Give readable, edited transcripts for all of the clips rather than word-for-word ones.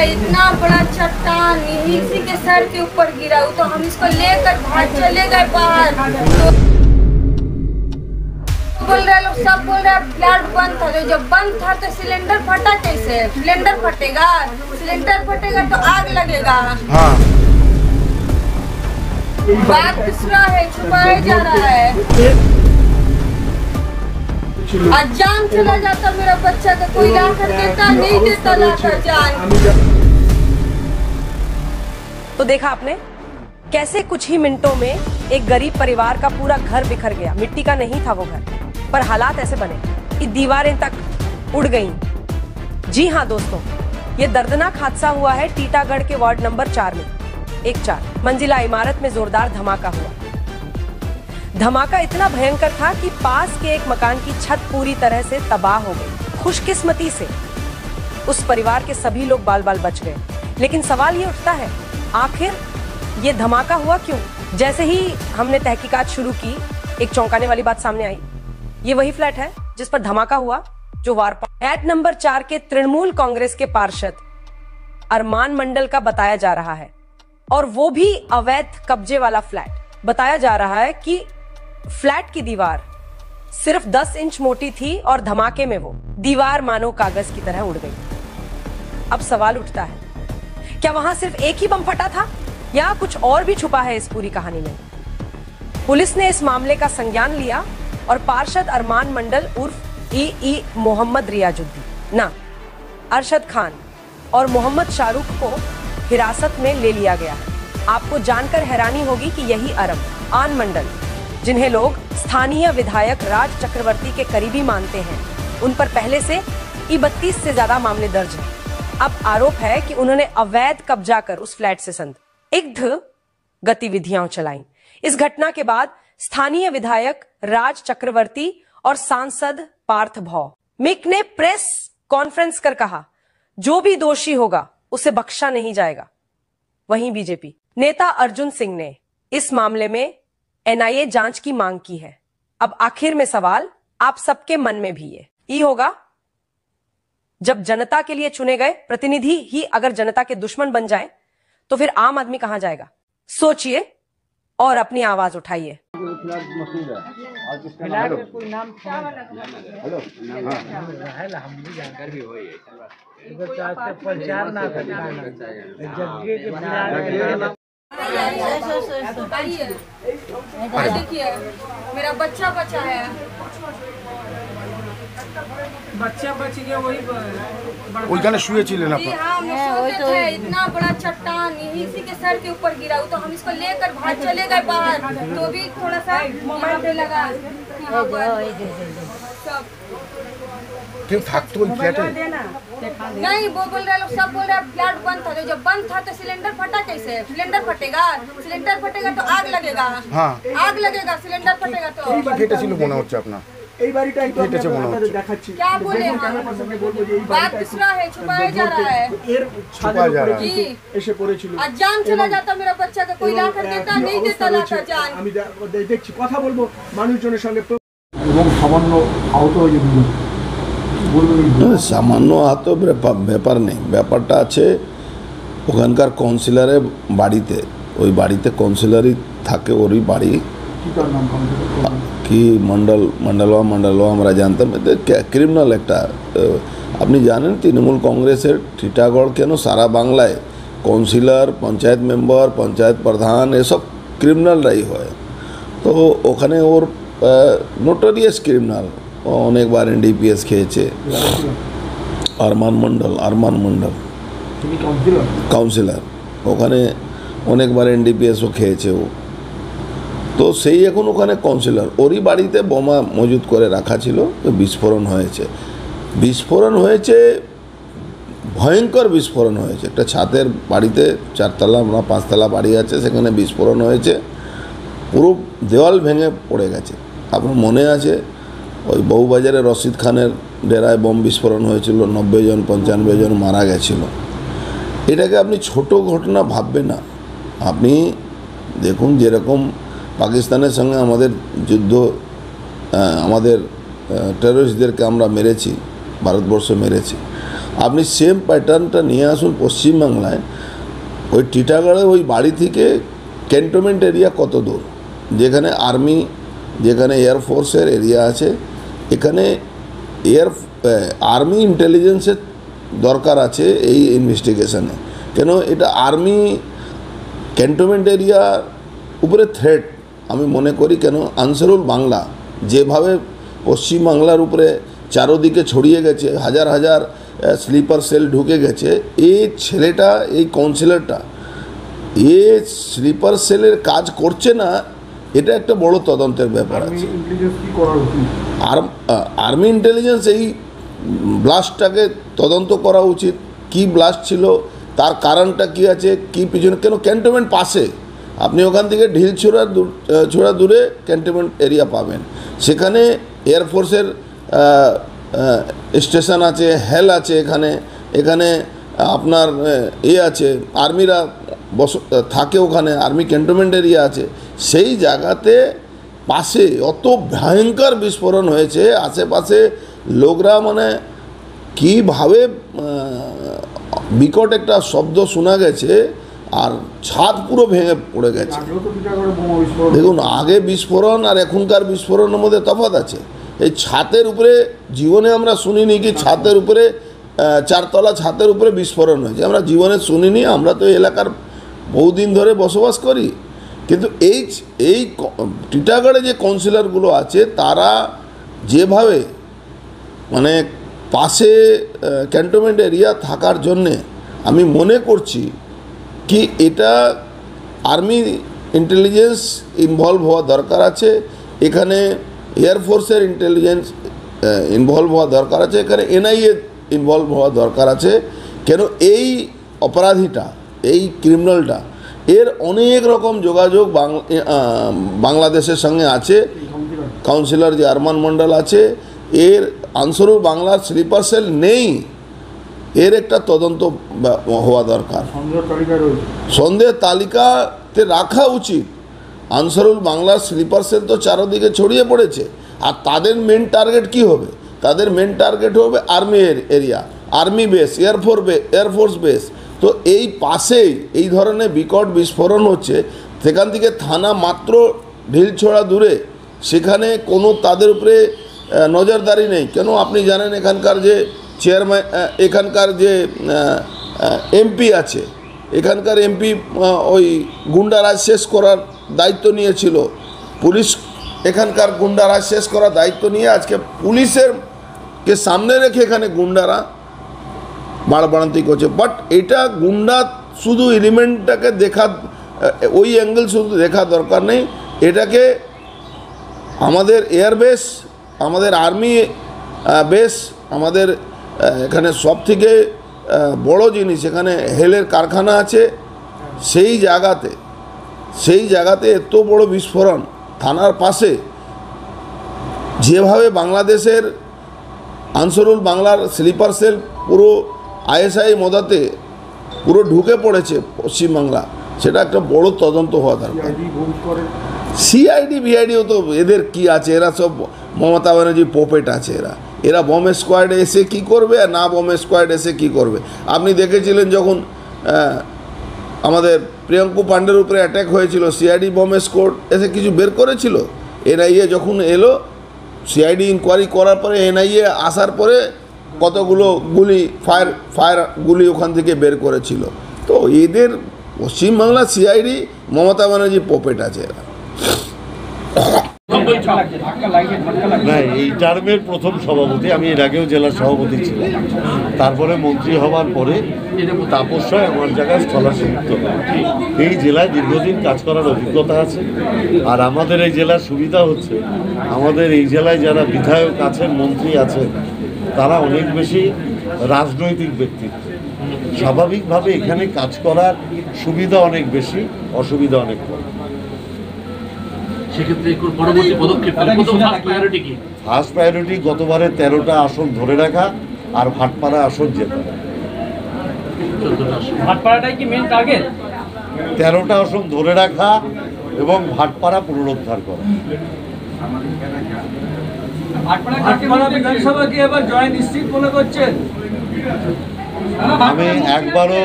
इतना बड़ा चट्टान इसी के सर के ऊपर गिरा, तो हम इसको लेकर भाग चले गए बाहर। तो बोल रहे लोग, सब बोल रहे फ्लैट बंद था। तो जब बंद था तो सिलेंडर फटा कैसे? सिलेंडर फटेगा, सिलेंडर फटेगा तो आग लगेगा। हाँ। बात दूसरा है, छुपाया जा रहा है। आज जान चला जाता मेरा बच्चा का, कोई ला कर देता, नहीं देता लाकर जान। तो देखा आपने कैसे कुछ ही मिनटों में एक गरीब परिवार का पूरा घर बिखर गया। मिट्टी का नहीं था वो घर, पर हालात ऐसे बने कि दीवारें तक उड़ गईं। जी हाँ दोस्तों, ये दर्दनाक हादसा हुआ है टीटागढ़ के वार्ड नंबर 4 में। एक 4 मंजिला इमारत में जोरदार धमाका हुआ। धमाका इतना भयंकर था कि पास के एक मकान की छत पूरी तरह से तबाह हो गई। खुशकिस्मती से उस परिवार के सभी लोग बाल बाल बच गए। लेकिन सवाल ये उठता है, आखिर ये धमाका हुआ क्यों? जैसे ही हमने तहकीकात शुरू की, एक चौंकाने वाली बात सामने आई। ये वही फ्लैट है जिस पर धमाका हुआ, जो फ्लैट नंबर 4 के तृणमूल कांग्रेस के पार्षद अरमान मंडल का बताया जा रहा है, और वो भी अवैध कब्जे वाला फ्लैट। बताया जा रहा है कि फ्लैट की दीवार सिर्फ 10 इंच मोटी थी और धमाके में वो दीवार मानो कागज की तरह उड़ गई। अब सवाल उठता है, क्या वहां सिर्फ एक ही बम फटा था या कुछ और भी छुपा है इस पूरी कहानी में? पुलिस ने इस मामले का संज्ञान लिया और पार्षद अरमान मंडल उर्फ ई मोहम्मद रियाजुद्दीन ना अरशद खान और मोहम्मद शाहरुख को हिरासत में ले लिया गया। आपको जानकर हैरानी होगी कि यही अरमान मंडल, जिन्हें लोग स्थानीय विधायक राज चक्रवर्ती के करीबी मानते हैं, उन पर पहले से E32 से ज्यादा मामले दर्ज हैं। अब आरोप है कि उन्होंने अवैध कब्जा कर उस फ्लैट से संदिग्ध गतिविधियां चलाई। इस घटना के बाद स्थानीय विधायक राज चक्रवर्ती और सांसद पार्थ भौमिक ने प्रेस कॉन्फ्रेंस कर कहा, जो भी दोषी होगा उसे बख्शा नहीं जाएगा। वहीं बीजेपी नेता अर्जुन सिंह ने इस मामले में NIA जांच की मांग की है। अब आखिर में सवाल आप सबके मन में भी ये होगा, जब जनता के लिए चुने गए प्रतिनिधि ही अगर जनता के दुश्मन बन जाए तो फिर आम आदमी कहां जाएगा? सोचिए और अपनी आवाज उठाइए। देखिए मेरा बच्चा बचा है, बच्चा बच गया, वही शुए चिल्ले इतना बड़ा चट्टान इसी के सर के ऊपर गिरा, तो हम इसको लेकर भाग चले गए बाहर। तो भी थोड़ा सा मोबाइल पे लगा नहीं, वो बोल रहे लोग, सब बोल रहे फ्लैट बंद था। तो जब बंद था तो सिलेंडर फटा कैसे? सिलेंडर फटेगा, सिलेंडर फटेगा तो आग लगेगा। हाँ। आग लगेगा, सिलेंडर फटेगा तो अपना क्या बोले? बात दूसरा है, छुपाया जा रहा है। आज जान चला जाता मेरा बच्चा का, कोई ला कर देता, नहीं देता लाकर जान। দেখছি কথা বলবো মানুষজনের সঙ্গে এবং সামান্য আহত হয়ে সামান্য আহত ব্যাপার নেই, ব্যাপারটা আছে ওখানকার কাউন্সিলরের বাড়িতে। ওই বাড়িতে কাউন্সিলরই থাকে, ওরই বাড়ি কি মন্ডলওয়া আমরা জানতাম। ক্রিমিনাল একটা, আপনি জানেন তৃণমূল কংগ্রেসের টিটাগড় কেন সারা বাংলায় কাউন্সিলর, পঞ্চায়েত মেম্বার, পঞ্চায়েত প্রধান এসব ক্রিমিনালরাই হয়। তো ওখানে ওর নোটোরিয়াস ক্রিমিনাল, অনেকবার NDPS খেয়েছে। আরমান মন্ডল কাউন্সিলর, ওখানে অনেকবার NDPSও খেয়েছে ও। তো সেই এখন ওখানে কাউন্সিলর, ওরই বাড়িতে বোমা মজুত করে রাখা ছিল, তো বিস্ফোরণ হয়েছে, ভয়ঙ্কর বিস্ফোরণ হয়েছে। একটা ছাদের বাড়িতে, 4তলা না 5তলা বাড়ি আছে, সেখানে বিস্ফোরণ হয়েছে, পুরো দেওয়াল ভেঙে পড়ে গেছে। আপনার মনে আছে ওই বউবাজারে রশিদ খানের ডেরায় বোম বিস্ফোরণ হয়েছিল, 90 জন 95 জন মারা গেছিল। এটাকে আপনি ছোট ঘটনা ভাববেন না। আপনি দেখুন, যেরকম পাকিস্তানের সঙ্গে আমাদের যুদ্ধ, আমাদের টেররিস্টদেরকে আমরা মেরেছি, ভারতবর্ষ মেরেছি, আপনি সেম প্যাটার্নটা নিয়ে আসুন পশ্চিমবাংলায়। ওই টিটাগড়ে ওই বাড়ি থেকে ক্যান্টনমেন্ট এরিয়া কত দূর, যেখানে আর্মি, যেখানে এয়ারফোর্সের এরিয়া আছে, এখানে আর্মি ইন্টেলিজেন্সের দরকার আছে এই ইনভেস্টিগেশনে। কেন এটা আর্মি ক্যান্টনমেন্ট এরিয়ার উপরে থ্রেট আমি মনে করি। কেন আনসারুল বাংলা যেভাবে পশ্চিমবাংলার উপরে চারোদিকে ছড়িয়ে গেছে, হাজার হাজার স্লিপার সেল ঢুকে গেছে, এই ছেলেটা, এই কাউন্সিলরটা এ স্লিপার সেলের কাজ করছে না, এটা একটা বড় তদন্তের ব্যাপার আছে। আর্মি ইন্টেলিজেন্স এই ব্লাস্টটাকে তদন্ত করা উচিত। কি ব্লাস্ট ছিল, তার কারণটা কি আছে, কি পিছনে, কেন ক্যান্টনমেন্ট পাশে, আপনি ওখান থেকে ছোড়া দূরে ক্যান্টনমেন্ট এরিয়া পাবেন। সেখানে এয়ারফোর্সের স্টেশন আছে, হেল আছে, এখানে আপনার আছে, আর্মিরা থাকে ওখানে, আর্মি ক্যান্টনমেন্ট এরিয়া আছে। সেই জায়গাতে পাশে অত ভয়ঙ্কর বিস্ফোরণ হয়েছে, আশেপাশে লোকরা মানে কীভাবে বিকট একটা শব্দ শোনা গেছে, আর ছাদ পুরো ভেঙে পড়ে গেছে। দেখুন, আগে বিস্ফোরণ আর এখনকার বিস্ফোরণের মধ্যে তফাৎ আছে। এই ছাদের উপরে জীবনে আমরা শুনিনি কি ছাদের উপরে, চারতলা ছাদের উপরে বিস্ফোরণ হয়েছে, আমরা জীবনে শুনিনি। আমরা তো এলাকার বহুদিন ধরে বসবাস করি, কিন্তু এই টিটাগড়ে যে কাউন্সিলরগুলো আছে তারা যেভাবে মানে পাশে ক্যান্টনমেন্ট এরিয়া থাকার জন্যে আমি মনে করছি কি এটা আর্মি ইন্টেলিজেন্স ইনভলভ হওয়া দরকার আছে, এখানে এয়ারফোর্সের ইন্টেলিজেন্স ইনভলভ হওয়া দরকার আছে, এখানে এনআইএ ইনভলভ হওয়া দরকার আছে। কেন এই অপরাধীটা, এই ক্রিমিনালটা, এর অনেক রকম যোগাযোগ বাংলাদেশের সঙ্গে আছে। কাউন্সিলর যে আরমান মণ্ডল আছে, এর আনসারুল বাংলার স্লিপার সেল নেই, এর একটা তদন্ত হওয়া দরকার, সন্দেহের তালিকাতে রাখা উচিত। আনসারুল বাংলার স্লিপার সেল তো চারদিকে ছড়িয়ে পড়েছে, আর তাদের মেন টার্গেট কি হবে? তাদের মেন টার্গেট হবে army area, army base, air force base. তো এই পাশেই এই ধরনের বিকট বিস্ফোরণ হচ্ছে, সেখান থেকে থানা মাত্র ঢিলছোড়া দূরে, সেখানে কোনো তাদের উপরে নজরদারি নেই। কেন আপনি জানেন এখানকার যে চেয়ারম্যান, এখানকার যে এমপি আছে, এখানকার এমপি ওই গুন্ডারাজ শেষ করার দায়িত্ব নিয়েছিল। পুলিশ এখানকার গুন্ডারাজ শেষ করার দায়িত্ব নিয়ে আজকে পুলিশেরকে সামনে রেখে এখানে গুন্ডারা বাড়াবাড়ান্তি করছে। বাট এটা গুন্ডা শুধু এলিমেন্টটাকে দেখা, ওই অ্যাঙ্গেল শুধু দেখা দরকার নেই, এটাকে আমাদের এয়ারবেস, আমাদের আর্মি বেস, আমাদের এখানে সব থেকে বড় জিনিস, এখানে হেলের কারখানা আছে, সেই জায়গাতে এত বড় বিস্ফোরণ থানার পাশে, যেভাবে বাংলাদেশের আনসারুল বাংলার স্লিপার সেল পুরো আইএসআই মদতে পুরো ঢুকে পড়েছে পশ্চিমবাংলা, সেটা একটা বড় তদন্ত হওয়া দরকার। সিআইডি ভিআইডিও তো এদের কি আছে, এরা সব মমতা ব্যানার্জি পোপেট আছে। এরা বম্বে স্কোয়াড এসে কি করবে আর না বম্বে স্কোয়াড এসে কি করবে। আপনি দেখেছিলেন যখন আমাদের প্রিয়াঙ্কু পান্ডের উপরে অ্যাটাক হয়েছিল, সিআইডি বম্বে স্কোয়াড এসে কিছু বের করেছিল? এনআইএ যখন এলো, সিআইডি ইনকোয়ারি করার পরে, এনআইএ আসার পরে কতগুলো ফায়ার গুলি ওখান থেকে বের করেছিল। তো এদের পশ্চিমবাংলা সিআইডি মমতা ব্যানার্জি পোপেট আছে এরা। না, এই টার্মের প্রথম সভাপতি আমি, এর আগেও জেলার সভাপতি ছিলাম। তারপরে মন্ত্রী হওয়ার পরে তাপস রায় আমার জায়গায় স্থলাভিষিক্ত। এই জেলায় দীর্ঘদিন কাজ করার অভিজ্ঞতা আছে। আর আমাদের এই জেলার সুবিধা হচ্ছে, আমাদের এই জেলায় যারা বিধায়ক আছেন, মন্ত্রী আছেন, তারা অনেক বেশি রাজনৈতিক ব্যক্তিত্ব। স্বাভাবিকভাবে এখানে কাজ করার সুবিধা অনেক বেশি, অসুবিধা অনেক কম। ফার্স্ট প্রায়োরিটি গতবারে 13টা আসন ধরে রাখা আর ভাটপাড়া আসন জেতা। 13টা আসন ধরে রাখা এবং ভাটপাড়া পুনরুদ্ধার করা। বিধানসভা কি এবার জয় নিশ্চিত মনে করছেন? আমি একবারও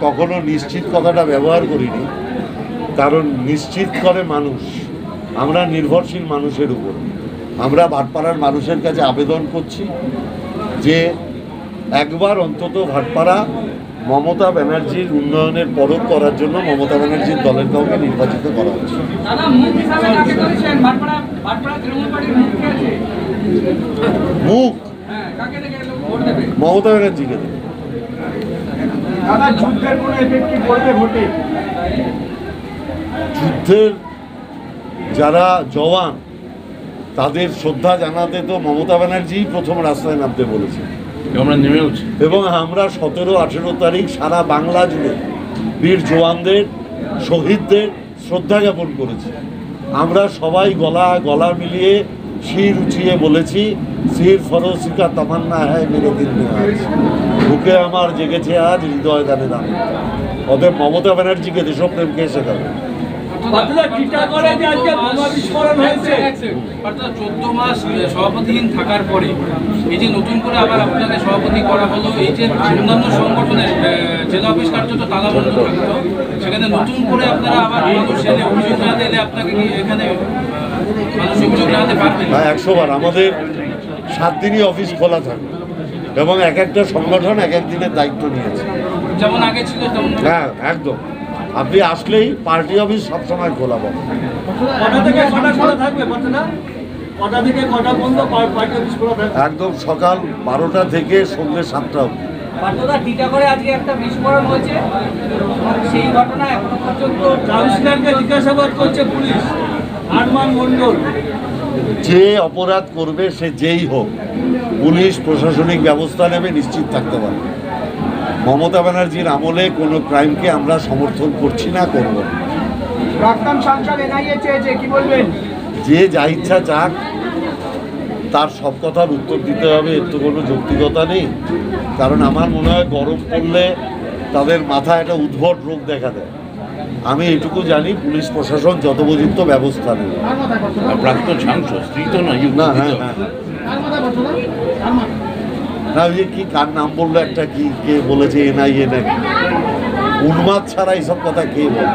কখনো নিশ্চিত কথাটা ব্যবহার করিনি, কারণ নিশ্চিত করে মানুষ। আমরা নির্ভরশীল মানুষের উপর। আমরা ভাটপাড়ার মানুষের কাছে আবেদন করছি যে একবার অন্তত ভাটপাড়া মমতা ব্যানার্জির উন্নয়নের পরখ করার জন্য মমতা ব্যানার্জির দলের কাউকে নির্বাচিত করা হচ্ছে। মুখ মমতা ব্যানার্জিকে দেবে। যুদ্ধের যারা জওয়ান তাদের শ্রদ্ধা জানাতে তো মমতা ব্যানার্জি প্রথম রাস্তায় নামতে বলেছে, আমরা নেমেওছি। এবং আমরা 17-18 তারিখ সারা বাংলা জুড়ে বীর জওয়ানদের শহীদদের শ্রদ্ধা জ্ঞাপন করেছি। আমরা সবাই গলা মিলিয়ে শির উঁচিয়ে বলেছি, শির ফরোসি কা তামান্না হ্যায় মেরে দিল মে আজ, বুকে আমার জেগেছে আজ হৃদয় দানে দানে। অতএব মমতা ব্যানার্জিকে দেশপ্রেমকে শেখাবে। 14 মাস সভাপতিহীন থাকার পরে এই যে নতুন করে আবার আপনাকে সভাপতি করা হলো, এই যে অন্যান্য সংগঠনের জেলা অফিস কার্য তো তালাবন্ধ থাকতো, সেখানে নতুন করে আপনারা আবার মানুষ এলে অভিযোগ জানাতে এলে আপনাকে কি এখানে মানুষ অভিযোগ জানাতে পারবেন? 100 বার আমাদের 7 দিনই অফিস খোলা থাকে এবং এক একটা সংগঠন এক এক দিনের দায়িত্ব নিয়েছে, যেমন আগে ছিল তেমন। হ্যাঁ একদম, আপনি আসলেই পার্টি অফিস সবসময় খোলা পাবেন। একদম সকাল 12টা থেকে সন্ধ্যে 7টা অবধি। টিটাগড়ে আজকে একটা বিস্ফোরণ হয়েছে, সেই ঘটনা এখনো পর্যন্ত কাউন্সিলরকে জিজ্ঞাসাবাদ করছে পুলিশ। আরমান মণ্ডল যে অপরাধ করবে সে যেই হোক, পুলিশ প্রশাসনিক ব্যবস্থা নেবে, নিশ্চিত থাকতে পারবে। মমতা ব্যানার্জির আমলে কোনো ক্রাইমকে আমরা সমর্থন করছি না, করব না। প্রাক্তন সাংসদ এনআইএ চেয়েছে, কি বলবেন? যে যা ইচ্ছা চাক, তার সব কথার উত্তর দিতে হবে, এর তো কোনো যৌক্তিকতা নেই। কারণ আমার মনে হয় গরম পড়লে তাদের মাথায় একটা উদ্ভট রোগ দেখা দেয়। আমি এটুকু জানি, পুলিশ প্রশাসন যথোপযুক্ত ব্যবস্থা নেবে। প্রাক্তন সাংসদ স্ত্রী তো না? না, হ্যাঁ হ্যাঁ, না ওই যে কি কার নাম বললো একটা, কি কে বলেছে এনআইএ নাকি, উন্মাদ ছাড়া এইসব কথা কে বলে?